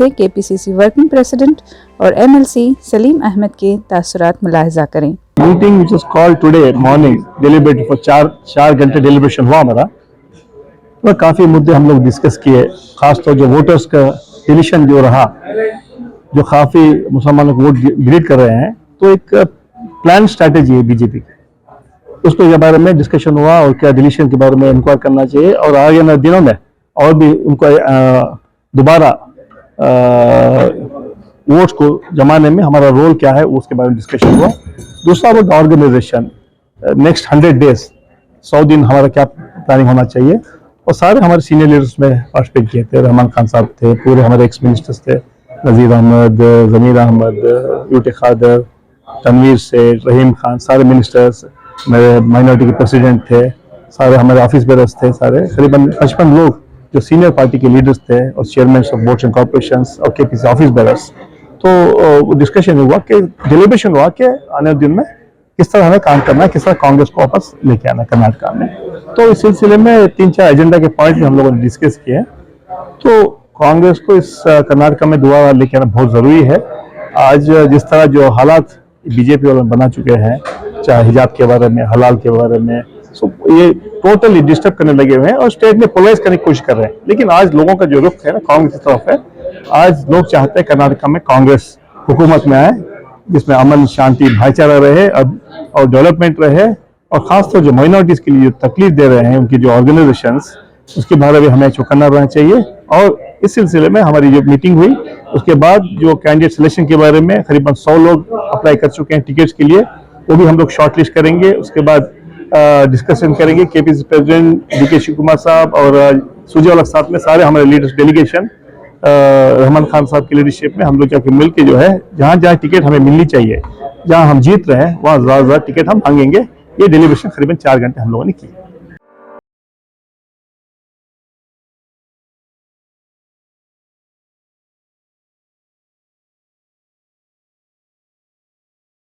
से KPCC working president और MLC Salim Ahmad के तासुरात मुलाहिजा करें। Meeting which is called today morning deliberate for चार घंटे डिलीबरेशन हुआ हमारा, तो काफ़ी मुद्दे हम लोग डिस्कस किए। खासतौर जो वोटर्स का डिलीशन जो रहा, जो काफ़ी मुसलमानों को वोट डिलीट कर रहे हैं, तो एक प्लान स्ट्रैटेजी है बीजेपी की, उसके बारे में डिस्कशन हुआ और क्या डिलीशन के बारे में इंक्वायर करना चाहिए और आगे दिनों में और भी उनको दोबारा वोट्स को जमाने में हमारा रोल क्या है उसके बारे में डिस्कशन हुआ। दूसरा वो ऑर्गेनाइजेशन, नेक्स्ट 100 डेज 100 दिन हमारा क्या प्लानिंग होना चाहिए, और सारे हमारे सीनियर लीडर्स में पार्टिसिपेट किए थे। रहमान खान साहब थे, पूरे हमारे एक्स मिनिस्टर्स थे, नज़ीर अहमद, ज़मीर अहमद, यूटी खादर, तनवीर सेठ, रहीम खान, सारे मिनिस्टर्स, मेरे माइनॉरिटी के प्रेसिडेंट थे, सारे हमारे ऑफिस बेरर्स थे, सारे करीबन 55 लोग जो सीनियर पार्टी के लीडर्स थे और chairman of boards and corporations और केपीसी ऑफिस बेरर्स। तो डिस्कशन हुआ कि डिलीबरेशन हुआ कि आने दिन में किस तरह हमें काम करना है, किस तरह कांग्रेस को वापस लेके आना है कर्नाटका में। तो इस सिलसिले में 3-4 एजेंडा के पॉइंट भी हम लोगों ने डिस्कस किए। तो कांग्रेस को इस कर्नाटका में दोबारा लेके आना बहुत ज़रूरी है। आज जिस तरह जो हालात बीजेपी वाले बना चुके हैं, चाहे हिजाब के बारे में, हलाल के बारे में, ये टोटली डिस्टर्ब करने लगे हुए हैं और स्टेट में पोलराइज करने की कोशिश कर रहे हैं। लेकिन आज लोगों का जो रुख है ना कांग्रेस की तरफ है, आज लोग चाहते हैं कर्नाटका में कांग्रेस हुकूमत में आए, जिसमें अमन शांति भाईचारा रहे और डेवलपमेंट रहे, और खासतौर जो माइनॉरिटीज के लिए जो तकलीफ दे रहे हैं उनकी जो ऑर्गेनाइजेशंस, उसके बारे में हमें चौकन्ना रहना चाहिए। और इस सिलसिले में हमारी जो मीटिंग हुई उसके बाद जो कैंडिडेट सिलेक्शन के बारे में करीबन 100 लोग अप्लाई कर चुके हैं टिकट्स के लिए, वो भी हम लोग शॉर्ट लिस्ट करेंगे। उसके बाद डिस्कशन करेंगे KPC president DK Shiv Kumar साहब और सुरजेवाला साहब में सारे हमारे लीडर्स डेलीगेशन रहमान खान साहब की लीडरशिप में हम लोग जाके मिल के जो है जहाँ जहाँ टिकट हमें मिलनी चाहिए, जहाँ हम जीत रहे हैं वहाँ ज़्यादा टिकट हम मांगेंगे। ये डेलीब्रेशन करीबन 4 घंटे हम लोगों ने की।